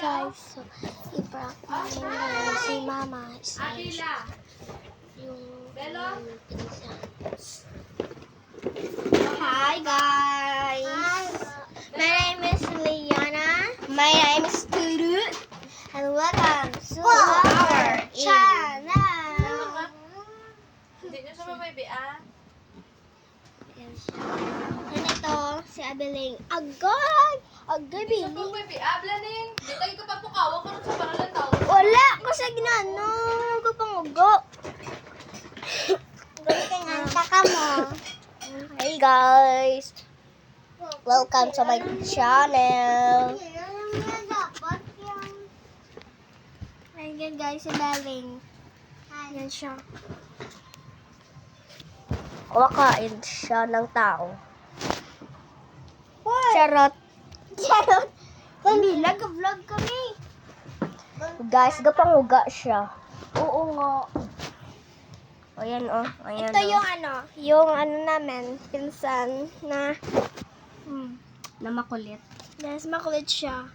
guys, so i-prank namin ngayon si Mama yung pinsan. Hi guys! My name is Liana My name is Turu. and welcome to our our channel. Hindi nyo siya mabaybian. Yan siya. And ito, si Abeling. Agay! Agay, Hindi siya Billy. mabaybian. Blaning. Hindi tayo kapagpukawa ko rin sa paralan tao. Wala! Kasi ginano. Huwag pang ugo. Ka mo. Hey guys! Welcome to my channel. Ayan guys, si Beling. Yan siya. Kumakain siya ng tao. Charot. Charot. Hindi, nag-vlog kami. Guys, gapanguga siya. Oo nga. Ayan oh. Ayan, Ito yung namin, pinsan na Na makulit. yes, makulit siya.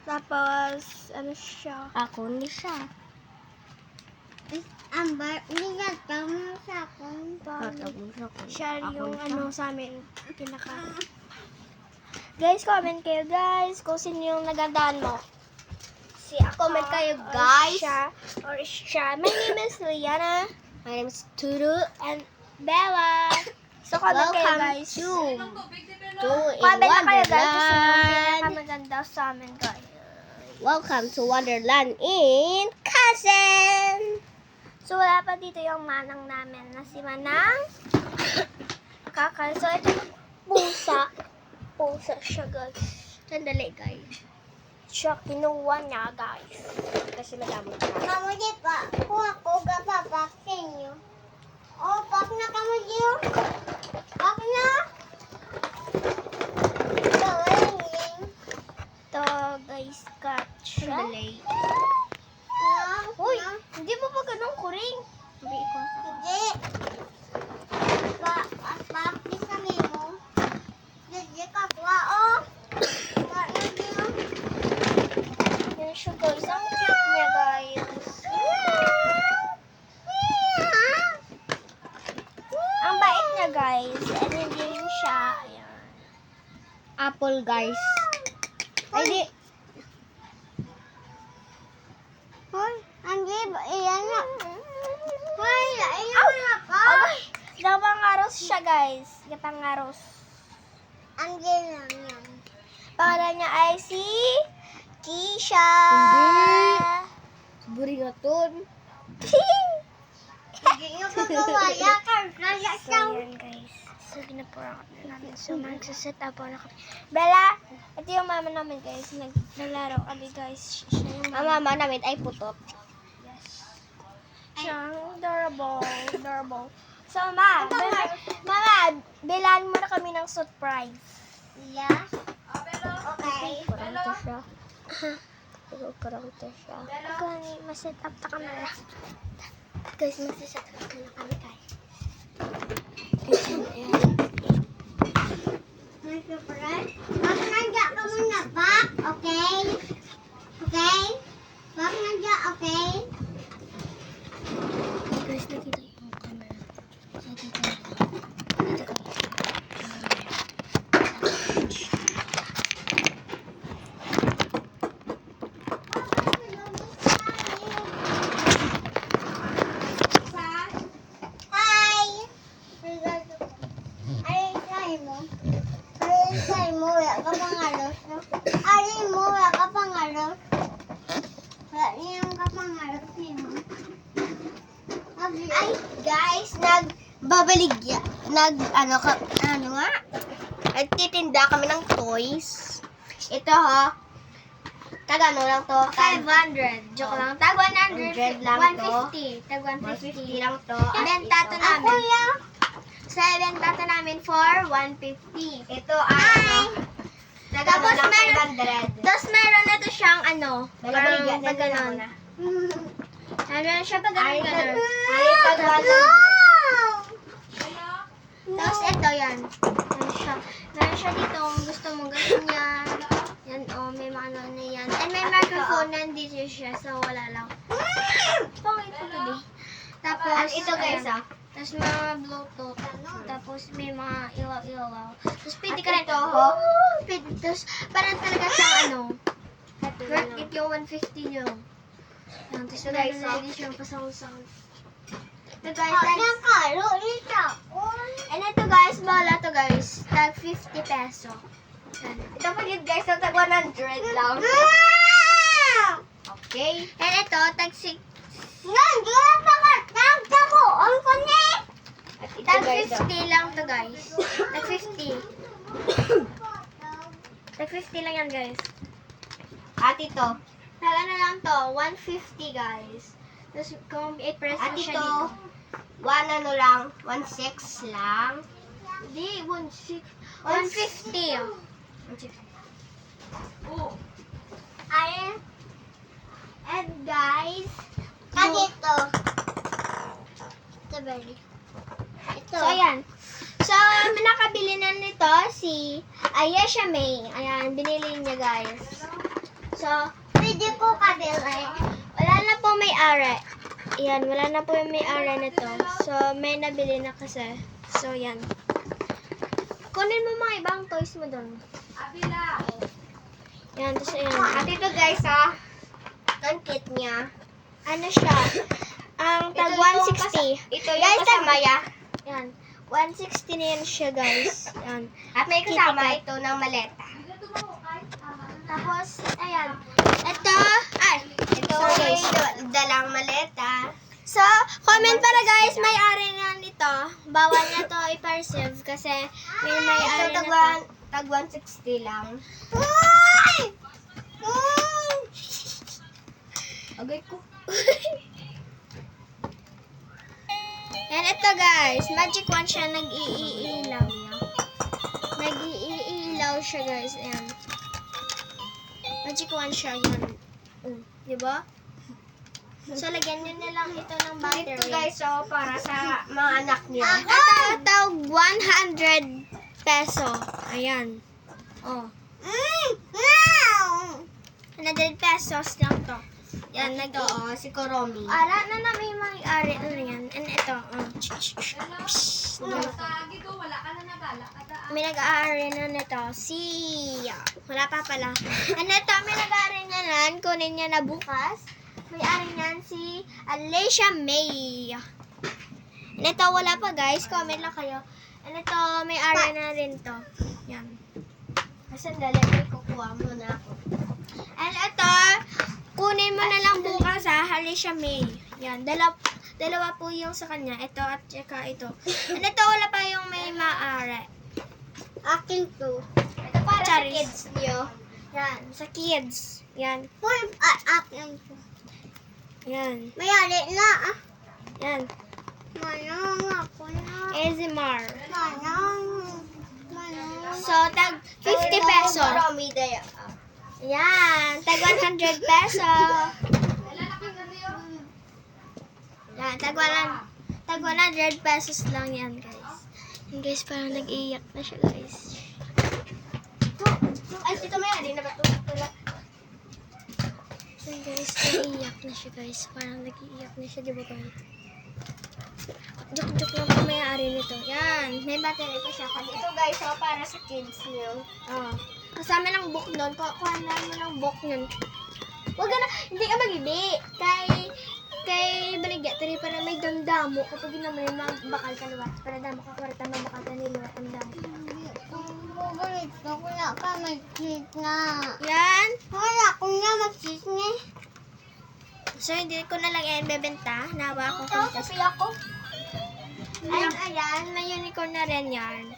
Tapos, siya? Ako, hindi siya. Amber, nilat ka mo sa akong Siya yung sa amin, pinaka. Guys, comment kayo guys kung sino yung nagandaan mo. Si ako, Comment kayo, guys. Or siya. My name is Liana. My name is Turu and Bella. So, comment kayo guys. Ang tubig, di ba? Comment na kayo guys kung sino yung pinakamaganda sa amin guys. Welcome to Wonderland in Kasen! So, wala pa dito yung manang namin na si Manang Kakal. So, ito yung pusa. Pusa siya, guys. Sandali, guys. Siya, kinuha niya, guys. Kasi madamot na. Kamu di pa, kung ako gapapaksin nyo. Oh, pak na kamu di. Pak na. Ito, guys, cut siya. Sandali. Uy, hindi mo ba ganun kuring? Hindi, ikaw sa Hindi. Pakis kami mo. Hindi ka kuha, oh. Pak na di. Yan siya, guys. Ang cute niya, guys. Ang bait niya, guys. And hindi rin siya. Ayan. Apple, guys. Ay, di. Hoy, hindi ba? Iyan na. Hoy, iyan na ka. Ay, napangaros siya, guys. Napangaros. Hindi lang yan. Pangalan niya ay si Kisha. Burigaton. Hindi nyo kagawaya ka. Kaya So, siyang. yan, guys. So, ginapura na namin. So, magsaset up na kami. Bella, ito yung mama namin, guys. Naglalaro kami, guys. Siya yung Ang mama namin ay putot. Siya, adorable. Adorable. So, mama, bilan mo na kami ng surprise. Yeah. Ah, pero. Okay. Kurang siya. Kurang siya. Okay, maset up na kami na. Guys, maset up na kami, guys. May surprise. Bak nandiyan ka muna, Bak. Okay? Okay? Bak nandiyan, okay? Guys, nakita yung camera. So, dito na. Dito kami. Hi! Ay, try mo. Ay, try mo. Wala ka pangalos, no? Ay, mo. Wala ka pangalos. Wala niyang kapangalos, no? Ay, guys, nagtitinda kami ng toys. Ito, ha? Tag ano lang to? 500. Joke lang. Tag 100. 100 lang to. 150. Tag 150 150. lang to. Bentato namin. Kuya. Sa bentato namin for 150. Ito ay Tapos lang meron, 500. tapos meron na to siyang Baligyan pag ganon. Meron siya pag Ay, ganon. ay, tag 100. Tapos ito yan. Meron siya dito kung gusto mo ganyan. Yan. And may mga ano na yan. And may microphone nandito siya, so wala lang. Pangit ko today. Tapos, At ito guys, ayan. Tapos mga bluetooth. Tapos may mga ilaw-ilaw. Tapos pwede ka rin. Pwede. Tapos parang talaga sa ano. Worth it yung 150 nyo. Ayan, tapos guys, nalagay siya yung pasang-sang. Ito guys, Ang kalo nito. and ito guys, bala to guys. Tag 50 peso. Ayan. Ito pa yun guys, so tag 100 lang. Okay. And ito, tag 6. Nandiyan pa ka, nagtabo, ang kunik. At ito Tag guys, 50 lang to guys. Tag 50. Tag 50 lang yan guys. at ito. Tag ano lang to, 150 guys. Tapos kung i-press At mo siya ito, dito. 1 lang, 1.6 lang. Hindi, 150. 150. Oo. Ayan. And guys, At ito. strawberry. Ito. So, ayan. So, nakabili na nito si Ayesha May. Ayan, binili niya guys. So, Pwede ko kabili. wala na po may-ari. Ayan, wala na po yung may-ari nito. So, may nabili na kasi. So, yan. Kunin mo mga ibang toys mo doon. Abila. Yan, tapos ayan. At ito guys, ang kit niya. Ano siya? Ang tag Ito yung 160. Ito yung Guys, kasama ya. Yan. 160 na yan siya, guys. Yan. At may kasama Kitty ito ng maleta. Tapos, ayan. Ito, ay. Ito Sorry, may guys. dalang maleta. So, comment para guys, may-ari nga nito. Bawal na to i-perceive kasi may Ito may-ari na to. tag 160 lang. Agay ko. Yan, ito guys. Magic wand siya. Nag-iilaw niya. Nag-iilaw siya guys. Ayan. Magic wand siya. Yan. Diba? So, lagyan nyo na lang ito ng battery. Ito guys, so para sa mga anak niya. Ito, 100 peso. Ayan. Oh. 100 pesos lang to. Yan, Ito, si Koromi. Ala na may may-ari. Ano yan? And ito. Sa gito, wala ka na nagala. May nag-aari na nito. Si... Wala pa pala. And ito, may nag-aari na nan. Kunin niya na bukas. May-ari niyan si Alicia May. And ito, wala pa guys. Comment lang kayo. And ito, may-ari na rin to. Yan. Sandali, may kukuha mo na ako. And ito, kunin mo na lang bukas ha, Alicia May. Yan, dalawa po yung sa kanya. Ito at saka ito. And ito, wala pa yung may maaari. Akin to. Ito para Charis. sa kids niyo. Yan, sa kids. Yan, Akin to. yan, Mayali na yan. Manong ako na. Ezimar. Manong. So, tag 50 peso. Koromi daya. Yan, tag 100 peso. Yan, tag 100 pesos lang yan, guys. Yan, guys, parang nag-iiyak na siya, guys. Ay, dito may ali na ba ito? Yan, guys, nag-iiyak na siya, guys. Parang nag-iiyak na siya, di ba, guys? Joke-joke lang po may-ari nito. Yan, may battery pa siya. Ito guys, so para sa kids niyo. Oh. Kasama ng book doon. Kuha na mo ng book nun. Huwag ka na, hindi ka mag-ibi. Kay baligya, tari para may damdamo. Kapag yun naman, magbakal ka luwat. Para damo ka, para tama bakal ka niluwat ang damo. Ito, wala ka mag-kids na. Yan. Wala ko na mag-kids na. So, hindi ko na lang yan bebenta. Nawa akong Ito, contest. sabi ako. Ayan, may unicorn na rin yan.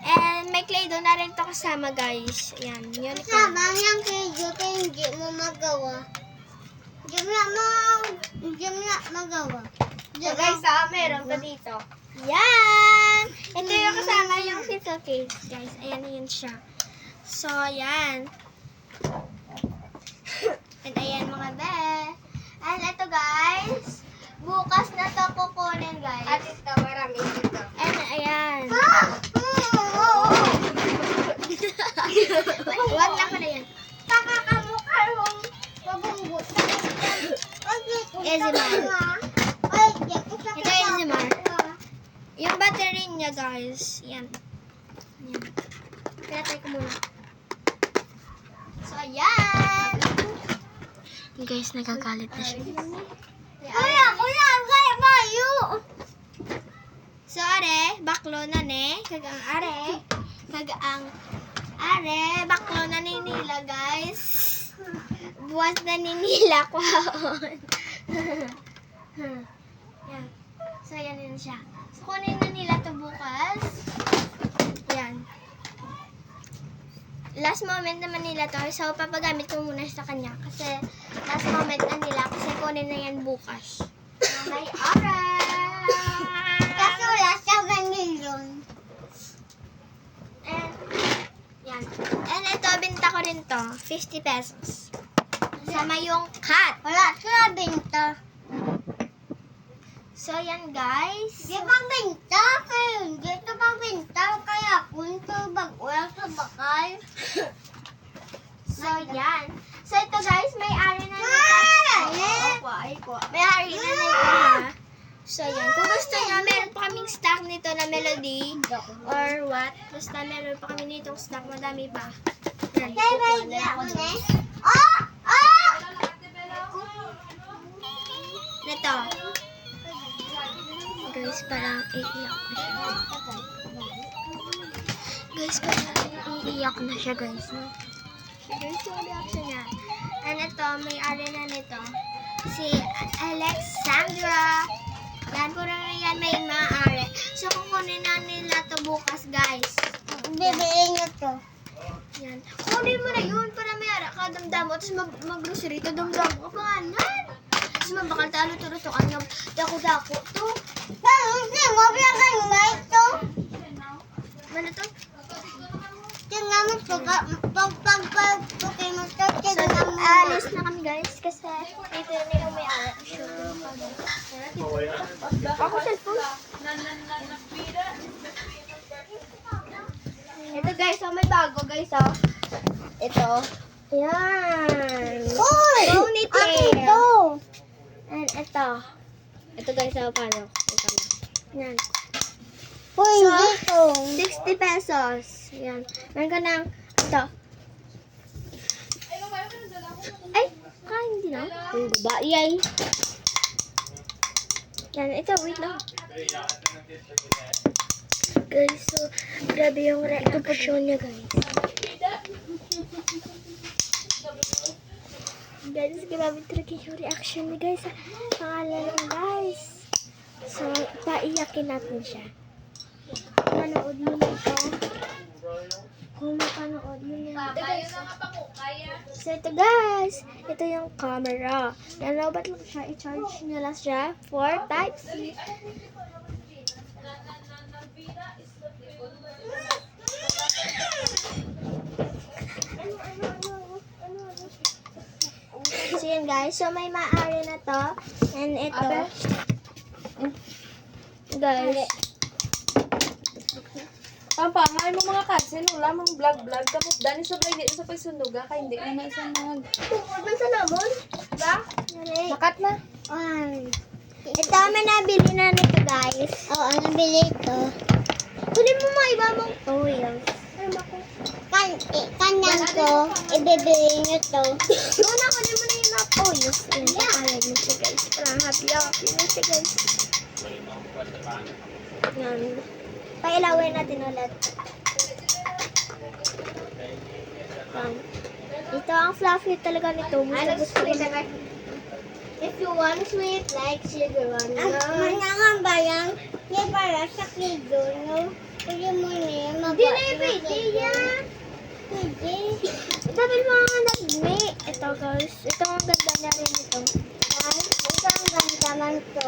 And may clay doon na rin to kasama, guys. Ayan, unicorn. Kasama niyang kaya hindi mo magawa. Hindi mo na magawa. So guys, meron to dito. Yan! Ito yung kasama yung pencil case, guys. Ayan, yun siya. So, ayan. And ayan, mga be. And ito, guys. Bukas na to kukunin, guys. At ito, marami dito. And ayan. Wag lang ko na yan. Ezimar. Ay, Ito yung Ezimar. Yung battery niya, guys. Yan. Yan. Pinatay ko muna. So, ayan. Guys, nagagalit na siya. Kuya, kaya mayo. So, are, baklo na ne. Kagang are. Kagang are, baklo na ni nila, guys. Buwas na ni nila, kwaon. Yan. So, yan yun siya. So, kunin na nila to bukas. Yan. Last moment naman nila to. So, papagamit ko muna sa kanya. Kasi, last moment na nila. Kasi kunin na yan bukas. May oras! Kaso wala siya ganilon. And, yan. And ito, binta ko rin to. 50 pesos. Sama yung cat. Wala siya binta. So, yan guys. Di ba binta? Kaya hindi ito pa binta. Kaya kung ito wala sa bakal. So, yan. So, ito guys, may ari na nito. May ari na nito ha. So, yan. Kung gusto nyo, meron pa kaming stock nito na melody. Or what. Basta meron pa kami nitong stock. Madami pa. Yan. Kaya ba Kukuha hindi na ako ako na? dyan. Oh! Oh! Ito. Guys, parang iiyak na siya. Guys, parang iiyak na siya, guys. No? Guys, yung reaction niya. And ito, may ari na nito. Si Alexandra. Yan, puro na yan may maaari. So, kukunin na nila to bukas, guys. Bibiin niyo to. Yan. Kunin mo na yun para may ara ka, damdam mo. Tapos mag-grocery to, damdam mo. Kapangalan. Tapos mabakal talo to ano, dako-dako to. Pero hindi mo bilang mo ito. Ano to? Tingnan mo to. Pag-pag-pag-pukay mo to. So, Tingnan mo. alis na kami guys kasi ito na yung may ara. Sure kami. Ako cellphone. Ito guys, oh, may bago guys, oh. Ito. Ayan. Uy! Ponytail. Ano ito? And ito. Ito guys, oh, paano? Ito na. Yan. Uy, So, dito. 60 pesos. Yan. Meron ka ng, ito. Ay, hindi na. Hindi ba? Yay. Yan, ito, wait lang. Guys, so, grabe yung reaction niya, guys. Guys, grabe talaga yung reaction niya, guys. Pangalan lang, guys. So, paiyakin natin siya. Manood mo na ito. Kung mapanood mo na. So, ito guys. Ito yung camera. Yan, ba't lang siya? I-charge nyo lang siya for Type-C. So, yun guys. So, may maaari na to. And ito. Guys. Pampangay mo mga kansin, wala mong vlog-vlog. Kamot dani sa vlog, di sa pagsunog kay hindi na na isa mag... Tungkol sa namon? Ba? Makat na. Ito, may nabili na nito guys. Oo, nabili ito. Kunin mo mga iba mong toys. Kanyang to. Ibibili niyo to. Muna, kunin mo na yung mga toys. Ayan, papalag na siya guys. Parang happy na siya guys. Yan. Pailawin natin ulit. Yan. Ito ang fluffy talaga nito. Gusto ko na. If you want sweet, like sugar one. Manangan ba yan? Hindi para sa kido, no? Pwede mo na yan. Hindi na yung pwede yan. Pwede. Dapat mga nagme. Ito guys. Ito ang ganda na rin ito. Ito ang ganda man to.